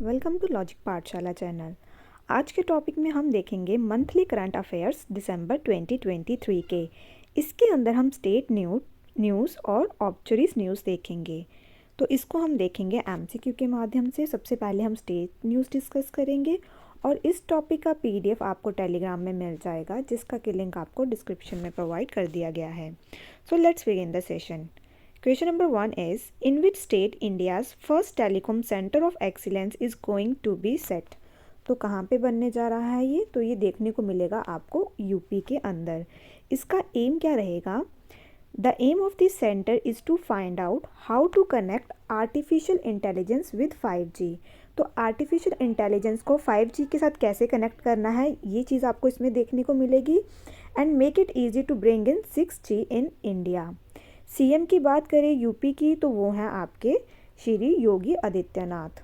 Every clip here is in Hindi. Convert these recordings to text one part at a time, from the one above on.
वेलकम टू लॉजिक पाठशाला चैनल। आज के टॉपिक में हम देखेंगे मंथली करंट अफेयर्स दिसंबर 2023 के। इसके अंदर हम स्टेट न्यूज़ और ऑब्जर्व्ड न्यूज़ देखेंगे। तो इसको हम देखेंगे एमसीक्यू के माध्यम से। सबसे पहले हम स्टेट न्यूज़ डिस्कस करेंगे और इस टॉपिक का पीडीएफ आपको टेलीग्राम में मिल जाएगा, जिसका कि लिंक आपको डिस्क्रिप्शन में प्रोवाइड कर दिया गया है। So let's begin the session. Question number 1 is, in which state India's first telecom center of excellence is going to be set? तो कहाँ पे बनने जा रहा है ये? तो ये देखने को मिलेगा आपको यूपी के अंदर। इसका एम क्या रहेगा? The aim of this center is to find out how to connect artificial intelligence with 5G। तो आर्टिफिशियल इंटेलिजेंस को 5G के साथ कैसे कनेक्ट करना है, ये चीज़ आपको इसमें देखने को मिलेगी। And make it easy to bring in 6G in India. CM की बात करें यूपी की, तो वो हैं आपके श्री योगी आदित्यनाथ।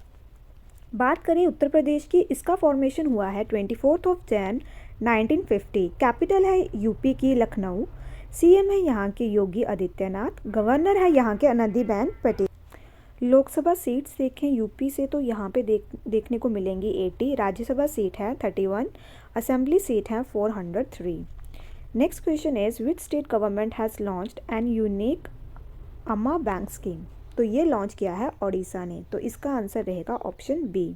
बात करें उत्तर प्रदेश की, इसका फॉर्मेशन हुआ है 24 जनवरी 1950। कैपिटल है यूपी की लखनऊ। सीएम है यहाँ के योगी आदित्यनाथ। गवर्नर है यहाँ के आनंदीबेन पटेल। लोकसभा सीट्स देखें यूपी से, तो यहाँ पे देखने को मिलेंगी 80। राज्यसभा सीट है 31। असेंबली सीट है 403। Next question is, which state government has launched N unique अम्मा बैंक स्कीम? तो ये लॉन्च किया है ओडिशा ने। तो इसका आंसर रहेगा ऑप्शन बी।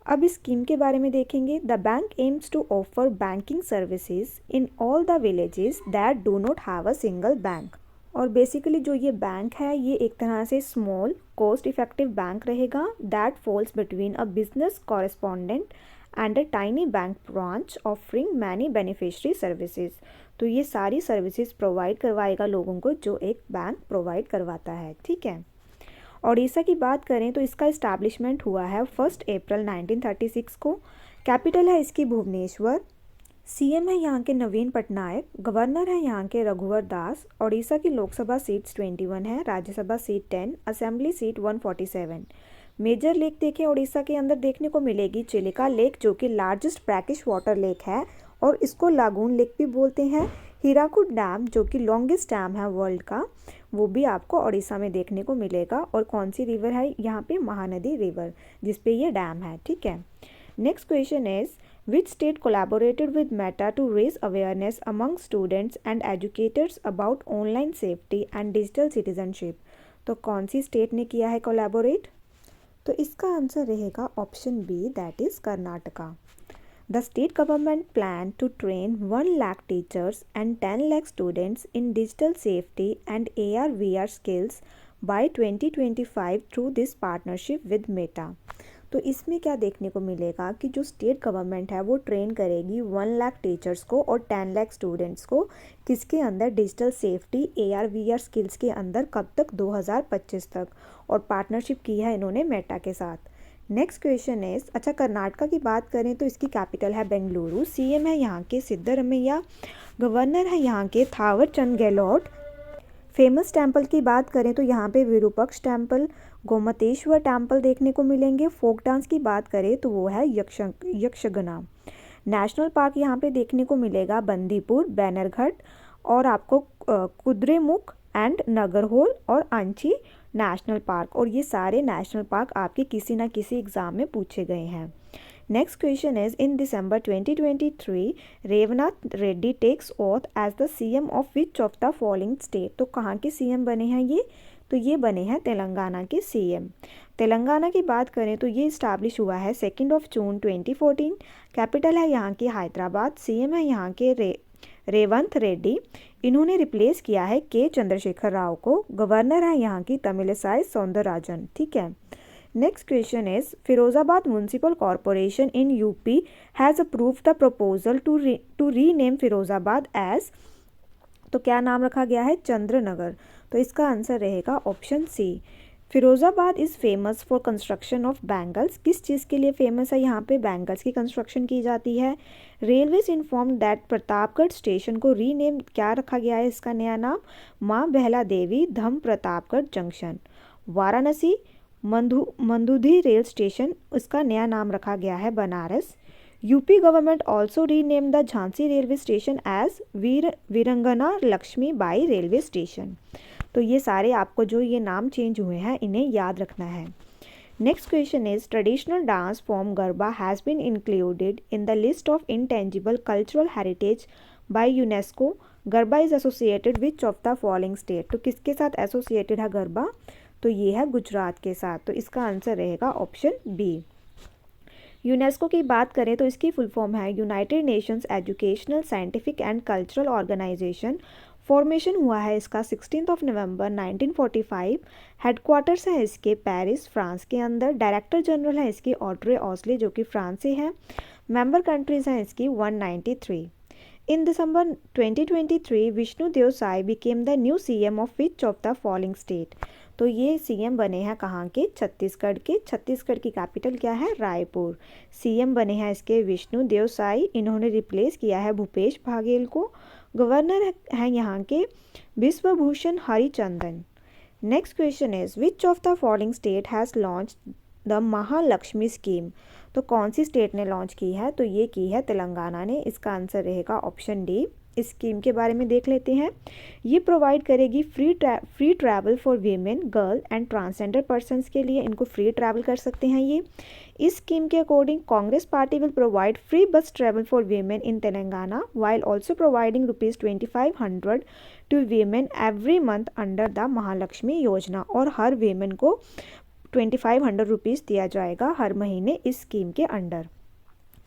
अब इस स्कीम के बारे में देखेंगे। The bank aims to offer banking services in all the villages that do not have a single bank. और बेसिकली जो ये बैंक है, ये एक तरह से स्मॉल कॉस्ट इफेक्टिव बैंक रहेगा that falls between a business correspondent and a tiny bank branch offering many beneficiary services. तो ये सारी सर्विसेज प्रोवाइड करवाएगा लोगों को जो एक बैंक प्रोवाइड करवाता है। ठीक है। ओडिशा की बात करें तो इसका इस्टेब्लिशमेंट हुआ है 1 अप्रैल 1936 को। कैपिटल है इसकी भुवनेश्वर। सीएम है यहाँ के नवीन पटनायक। गवर्नर है यहाँ के रघुवर दास। ओडिशा की लोकसभा सीट्स 21 है, Rajya Sabha seat 10, assembly seat 147। Major lake देखें उड़ीसा के अंदर देखने को मिलेगी चिलिका लेक, जो कि लार्जेस्ट ब्रैकिश वाटर लेक है और इसको लागून लेक भी बोलते हैं। हीराकुड डैम जो कि लॉन्गेस्ट डैम है वर्ल्ड का, वो भी आपको उड़ीसा में देखने को मिलेगा। और कौन सी रिवर है यहाँ पे? महानदी रिवर, जिसपे ये डैम है। ठीक है। Next question is, which state collaborated with Meta to raise awareness among students and educators about online safety and digital citizenship? तो कौन सी स्टेट ने किया है कोलैबोरेट? तो इसका आंसर रहेगा option B, that is Karnataka. The state government plan to train 1 lakh teachers and 10 lakh students in digital safety and AR/VR skills by 2025 through this partnership with Meta. तो इसमें क्या देखने को मिलेगा कि जो स्टेट गवर्नमेंट है वो ट्रेन करेगी 1 लाख टीचर्स को और 10 लाख स्टूडेंट्स को। किसके अंदर? डिजिटल सेफ्टी AR/VR स्किल्स के अंदर। कब तक? 2025 तक। और पार्टनरशिप की है इन्होंने मेटा के साथ। नेक्स्ट क्वेश्चन इज, अच्छा कर्नाटका की बात करें तो इसकी कैपिटल है बेंगलुरु। सीएम है यहाँ के सिद्धरमैया। गवर्नर है यहाँ के थावर चंद गहलोत। फेमस टेम्पल की बात करें तो यहाँ पे विरूपक्ष टेम्पल, गोमतेश्वर टेम्पल देखने को मिलेंगे। फोक डांस की बात करें तो वो है यक्षगना। नेशनल पार्क यहाँ पे देखने को मिलेगा बंदीपुर, बैनरघट और आपको कुद्रेमुख एंड नगरहोल और अंची नेशनल पार्क। और ये सारे नेशनल पार्क आपके किसी ना किसी एग्जाम में पूछे गए हैं। Next question is, in December 2023 Revanth Reddy takes oath as the CM of which of the following state? तो कहाँ के सीएम बने हैं ये? तो ये बने हैं तेलंगाना के सीएम। तेलंगाना की बात करें तो ये इस्टेब्लिश हुआ है 2 जून 2014। कैपिटल है यहाँ की हैदराबाद। सीएम है यहाँ के रेवंत रेड्डी। इन्होंने रिप्लेस किया है के चंद्रशेखर राव को। गवर्नर है यहाँ की तमिलिसाई सौंदरराजन। ठीक है। Next question is, Firozabad municipal corporation in UP has approved the proposal to rename Firozabad as. तो क्या नाम रखा गया है? चंद्रनगर। तो इसका आंसर रहेगा option C. Firozabad is famous for construction of bangles. किस चीज़ के लिए फेमस है? यहाँ पे बैंगल्स की कंस्ट्रक्शन की जाती है। Railways inform that Pratapgarh station को रीनेम क्या रखा गया है? इसका नया नाम माँ Belha Devi Dham Pratapgarh junction. Varanasi Manduadih rail station, इसका नया नाम रखा गया है Banaras. UP government also rename the Jhansi railway station as Veerangana Lakshmi Bai railway station. तो ये सारे आपको जो ये नाम चेंज हुए हैं इन्हें याद रखना है। Next question is traditional dance form Garba has been included in the list of intangible cultural heritage by UNESCO. Garba is associated which of the following state. तो किसके साथ एसोसिएटेड है गरबा? तो ये है गुजरात के साथ। तो इसका आंसर रहेगा ऑप्शन बी। यूनेस्को की बात करें तो इसकी फुल फॉर्म है united nations educational scientific and cultural organization. Formation हुआ है इसका 16 नवंबर 1945। हेडक्वार्टर्स है इसके पेरिस फ्रांस के अंदर। डायरेक्टर जनरल है इसकी ऑड्रे ऑस्ले जो कि फ्रांस से है। मेंबर कंट्रीज हैं इसकी 193। In December 2023 Vishnu Deo Sai became the new CM of which of the following state. तो ये सीएम बने हैं कहाँ के? छत्तीसगढ़ के। छत्तीसगढ़ की कैपिटल क्या है? रायपुर। सीएम बने हैं इसके विष्णु देव साई। इन्होंने रिप्लेस किया है भूपेश बघेल को। गवर्नर हैं यहाँ के Biswabhusan Harichandan. Next question is which of the following state has launch the Mahalakshmi scheme. तो कौन सी स्टेट ने लॉन्च की है? तो ये की है तेलंगाना ने। इसका आंसर रहेगा ऑप्शन डी। इस स्कीम के बारे में देख लेते हैं। ये प्रोवाइड करेगी free travel for women, girl and transgender persons के लिए। इनको फ्री ट्रैवल कर सकते हैं ये। इस स्कीम के according Congress party will provide free bus travel for women in Telangana while also providing ₹2500 to women every month under the Mahalakshmi Yojana. और हर वीमेन को ₹2500 दिया जाएगा हर महीने इस स्कीम के under.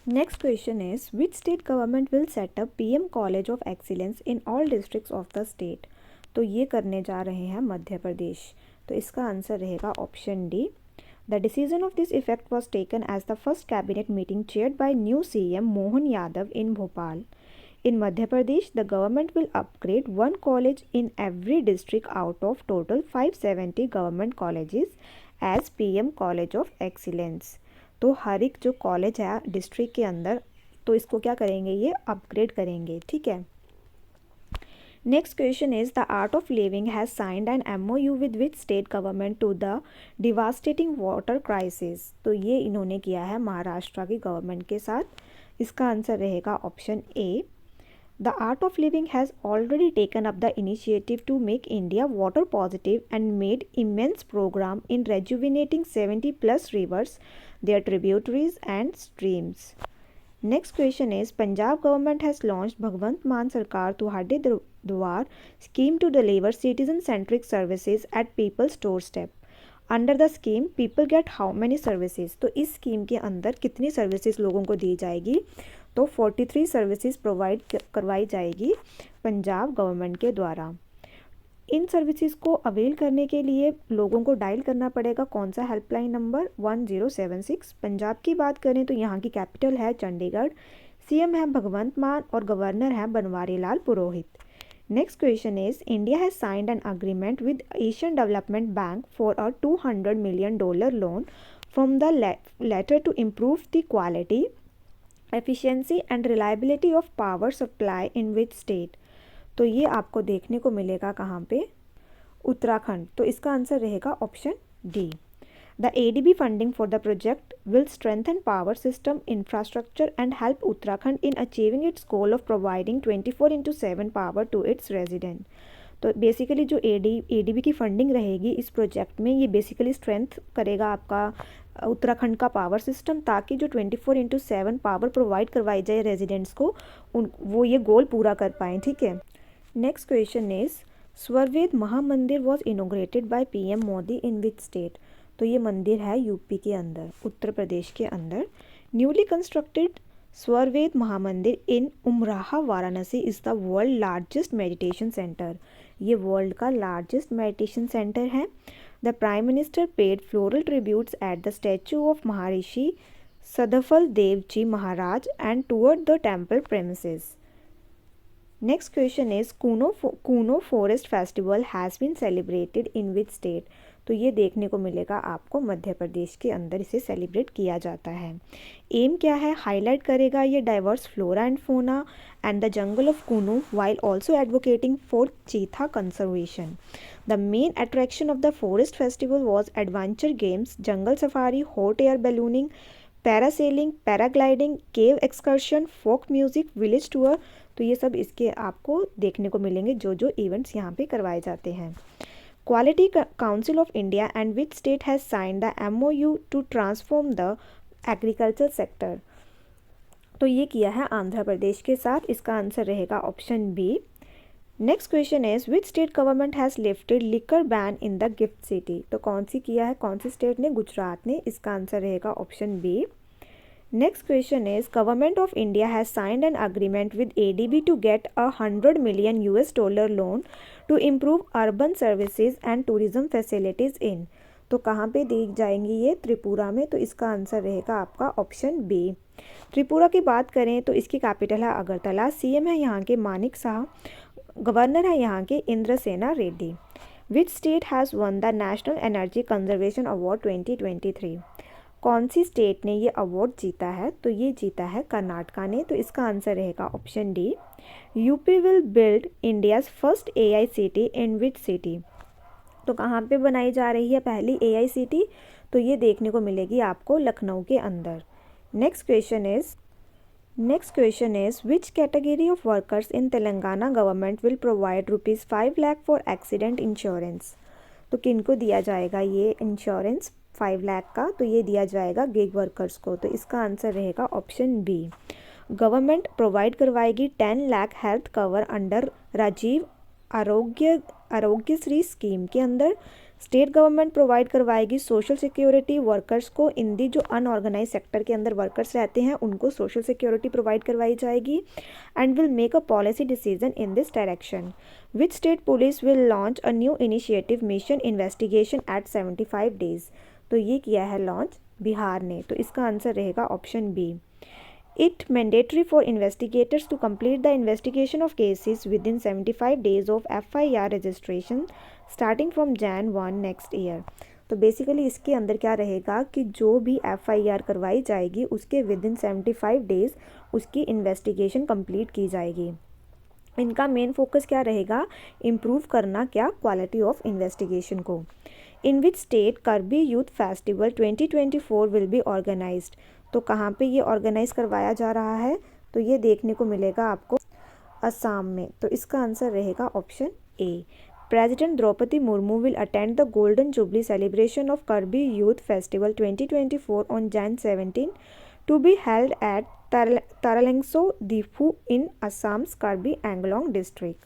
Next question is which state government will set up PM college of excellence in all districts of the state. तो ये करने जा रहे हैं मध्य प्रदेश। तो इसका आंसर रहेगा option D. The decision of this effect was taken as the first cabinet meeting chaired by new CM Mohan Yadav in Bhopal. In Madhya Pradesh, the government will upgrade one college in every district out of total 570 government colleges as PM College of Excellence। तो हर एक जो कॉलेज है डिस्ट्रिक्ट के अंदर, तो इसको क्या करेंगे? ये अपग्रेड करेंगे। ठीक है। Next question is the art of living has signed an MOU with which state government to the devastating water crisis. तो ये इन्होंने किया है महाराष्ट्र की गवर्नमेंट के साथ। इसका आंसर रहेगा option A. The Art of Living has already taken up the initiative to make India water positive and made immense program in rejuvenating 70+ rivers, their tributaries and streams. Next question is Punjab government has launched Bhagwant Maan Sarkar Tuhade Dwar scheme to deliver citizen-centric services at people's doorstep. Under the scheme, people get how many services? तो इस स्कीम के अंदर कितनी सर्विसेज लोगों को दी जाएगी? तो 43 सर्विसेज प्रोवाइड करवाई जाएगी पंजाब गवर्नमेंट के द्वारा। इन सर्विसेज को अवेल करने के लिए लोगों को डायल करना पड़ेगा कौन सा हेल्पलाइन नंबर? 1076। पंजाब की बात करें तो यहाँ की कैपिटल है चंडीगढ़। सीएम है भगवंत मान और गवर्नर है Banwari Lal Purohit. Next question is India has signed an agreement with Asian development bank for a $200 million loan from the latter to improve the quality efficiency and reliability of power supply in which state. तो ये आपको देखने को मिलेगा कहाँ पे? उत्तराखंड। तो इसका आंसर रहेगा option D. The ADB funding for the project will strengthen power system infrastructure and help Uttarakhand in achieving its goal of providing 24/7 power to its resident. तो बेसिकली जो ADB की फंडिंग रहेगी इस प्रोजेक्ट में, ये बेसिकली स्ट्रेंथ करेगा आपका उत्तराखंड का पावर सिस्टम, ताकि जो 24/7 पावर प्रोवाइड करवाई जाए रेजिडेंट्स को, वो ये गोल पूरा कर पाएँ। ठीक है। Next question is Swarved Mahamandir was inaugurated by PM Modi in which state. तो ये मंदिर है यूपी के अंदर, उत्तर प्रदेश के अंदर। Newly constructed Swarved Mahamandir in Umraha Varanasi is the world largest meditation centre. ये वर्ल्ड का लार्जेस्ट मेडिटेशन सेंटर है। The prime minister paid floral tributes at the statue of Maharshi Sadafal Dev ji Maharaj and toured the temple premises. Next question is Kuno forest festival has been celebrated in which state. तो ये देखने को मिलेगा आपको मध्य प्रदेश के अंदर इसे सेलिब्रेट किया जाता है। एम क्या है? हाईलाइट करेगा ये diverse flora and fauna and the jungle of Kuno while also advocating for cheetah conservation. The main attraction of the forest festival was adventure games, jungle safari, hot air ballooning, parasailing, paragliding, cave excursion, folk music, village tour. तो ये सब इसके आपको देखने को मिलेंगे जो जो इवेंट्स यहाँ पे करवाए जाते हैं। Quality Council of India and which state has signed the MOU to transform the agriculture sector? तो ये किया है आंध्र प्रदेश के साथ, इसका आंसर रहेगा option B. Next question is which state government has lifted liquor ban in the GIFT City? तो कौन सी किया है, कौन सी स्टेट ने? गुजरात ने, इसका आंसर रहेगा option B. Next question is government of India has signed an agreement with ADB to get $100 million loan to improve urban services and tourism facilities in. तो कहाँ पे दी जाएंगी ये? त्रिपुरा में, तो इसका आंसर रहेगा आपका ऑप्शन बी। त्रिपुरा की बात करें तो इसकी कैपिटल है अगरतला, CM है यहाँ के मानिक शाह, गवर्नर है यहाँ के Indrasena Reddy. Which state has one the national energy conservation award 2023? कौन सी स्टेट ने ये अवार्ड जीता है? तो ये जीता है कर्नाटका ने, तो इसका आंसर रहेगा option D. UP will build India's first AI city in which city? तो कहाँ पे बनाई जा रही है पहली AI सिटी? तो ये देखने को मिलेगी आपको लखनऊ के अंदर। Next question is which category of workers in Telangana government will provide ₹5 lakh for accident insurance? तो किनको दिया जाएगा ये इंश्योरेंस 5 लाख का? तो ये दिया जाएगा गिग वर्कर्स को, तो इसका आंसर रहेगा ऑप्शन बी। गवर्नमेंट प्रोवाइड करवाएगी 10 lakh health cover under Rajiv Aarogyasri scheme के अंदर। स्टेट गवर्नमेंट प्रोवाइड करवाएगी सोशल सिक्योरिटी वर्कर्स को, इन दी जो अनऑर्गेनाइज सेक्टर के अंदर वर्कर्स रहते हैं उनको सोशल सिक्योरिटी प्रोवाइड करवाई जाएगी। And will make a policy decision in this direction. Which state police will launch a new initiative mission investigation at 75 days? तो ये किया है लॉन्च बिहार ने, तो इसका आंसर रहेगा option B. It mandatory for investigators to complete the investigation of cases within 75 days of FIR registration starting from Jan 1 next year। तो बेसिकली इसके अंदर क्या रहेगा कि जो भी FIR करवाई जाएगी उसके विदिन 75 डेज उसकी इन्वेस्टिगेशन कंप्लीट की जाएगी। इनका मेन फोकस क्या रहेगा? इम्प्रूव करना क्या? क्वालिटी ऑफ इन्वेस्टिगेशन को। In which state Karbi youth festival 2024 will be organised? तो कहाँ पे ये ऑर्गेनाइज करवाया जा रहा है? तो ये देखने को मिलेगा आपको असम में, तो इसका आंसर रहेगा option A. President Droupadi Murmu will attend the golden jubilee celebration of Karbi youth festival 2024 on Jan 17 to be held at Taralangso Diphu in Assam's Karbi Anglong district.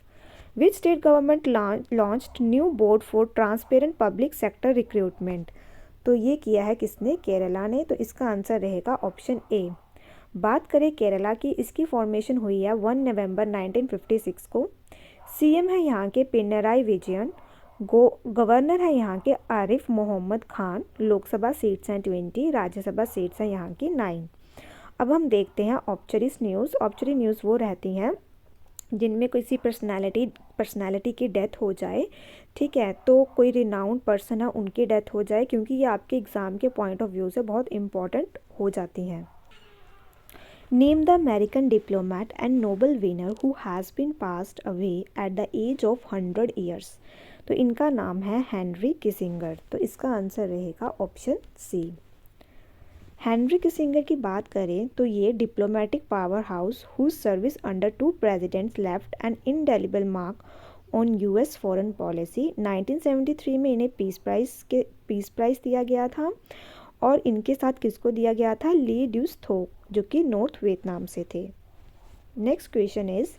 Which state government launched new board for transparent public sector recruitment? तो ये किया है किसने? केरला ने, तो इसका आंसर रहेगा ऑप्शन ए। बात करें केरला की, इसकी फॉर्मेशन हुई है 1 नवंबर 1956 को। CM है यहाँ के पिनराई विजयन, गवर्नर है यहाँ के आरिफ मोहम्मद खान, लोकसभा सीट्स हैं 20, राज्यसभा सीट्स हैं यहाँ की 9। अब हम देखते हैं ऑब्चरीज न्यूज़। ऑब्चरी न्यूज़ वो रहती हैं जिनमें किसी पर्सनालिटी की डेथ हो जाए, ठीक है, तो कोई रिनाउंड पर्सन है उनकी डेथ हो जाए, क्योंकि ये आपके एग्ज़ाम के पॉइंट ऑफ व्यू से बहुत इंपॉर्टेंट हो जाती हैं। Name the American diplomat and Nobel winner who has been passed away at the age of 100 years? तो इनका नाम है हेनरी किसिंगर, तो इसका आंसर रहेगा ऑप्शन सी। हेनरी किसिंगर की बात करें तो ये diplomatic power house whose service under 2 presidents left an indelible mark on US foreign policy. 1973 में इन्हें पीस प्राइज़ दिया गया था, और इनके साथ किसको दिया गया था? ली ड्यूस थोक, जो कि नॉर्थ वियतनाम से थे। Next question is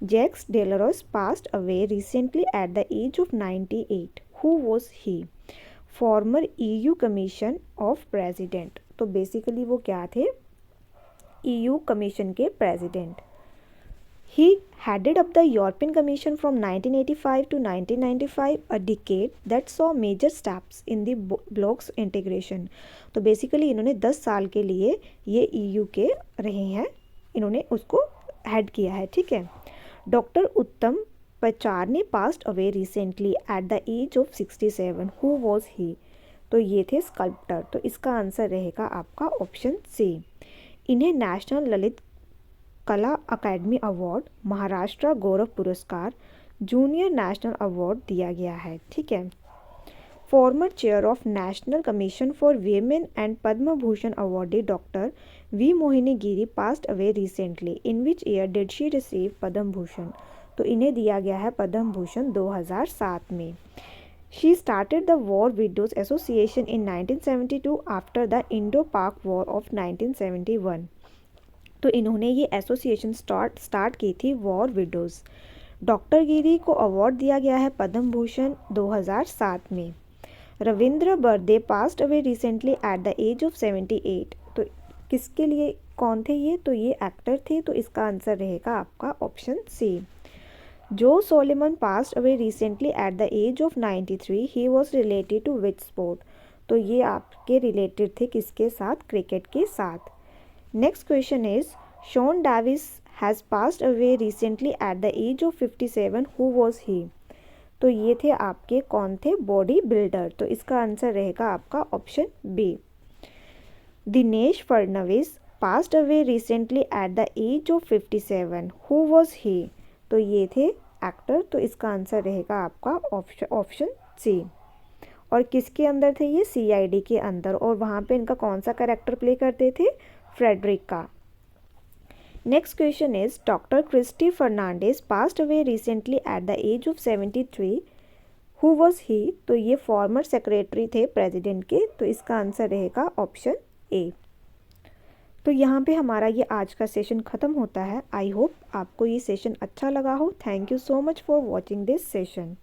Jacques Delors passed away recently at the age of 98। Who was he? Former EU commission of president. तो बेसिकली वो क्या थे? EU कमीशन के president. He headed up the European Commission from 1985 to 1995, a decade that saw major steps in the bloc's integration। तो बेसिकली इन्होंने 10 साल के लिए ये EU के रहे हैं, इन्होंने उसको हेड किया है, ठीक है। डॉक्टर उत्तम पचार ने passed away recently at the age of 67। Who was he? तो ये थे स्कल्प्टर, तो इसका आंसर रहेगा आपका ऑप्शन सी। इन्हें नेशनल ललित कला अकेडमी अवार्ड, महाराष्ट्र गौरव पुरस्कार, जूनियर नेशनल अवार्ड दिया गया है, ठीक है। Former chair of national commission for women and Padma Bhushan awardee doctor V Mohini Giri passed away recently. In which year did she receive Padma Bhushan? तो इन्हें दिया गया है पद्म भूषण 2007 में। She started the war widows association in 1972 after the Indo Pak war of 1971। तो इन्होंने ये एसोसिएशन स्टार्ट की थी वॉर विडोज़। डॉक्टर गिरी को अवार्ड दिया गया है पद्म भूषण 2007 में। Ravindra Berde passed away recently at the age of 78। तो किसके लिए कौन थे ये? तो ये एक्टर थे, तो इसका आंसर रहेगा आपका option C. Joe Solomon passed away recently at the age of 93। He was related to which sport? तो ये आपके रिलेटेड थे किसके साथ? क्रिकेट के साथ। Next question is Shaun Davis has passed away recently at the age of 57। Who was he? तो ये थे आपके कौन थे? Body builder. तो इसका आंसर रहेगा आपका option B. Dinesh Phadnis passed away recently at the age of 57। Who was he? तो ये थे एक्टर। तो इसका आंसर रहेगा आपका ऑप्शन सी। और किसके अंदर थे ये? सीआईडी के अंदर। और वहाँ पे इनका कौन सा कैरेक्टर प्ले करते थे? फ्रेडरिक का। Next question is doctor Christy Fernandez passed away recently at the age of 73। Who was he? तो ये फॉर्मर सेक्रेटरी थे प्रेसिडेंट के। तो इसका आंसर रहेगा ऑप्शन ए। तो यहाँ पे हमारा ये आज का सेशन ख़त्म होता है। आई होप आपको ये सेशन अच्छा लगा हो। Thank you so much for watching this session.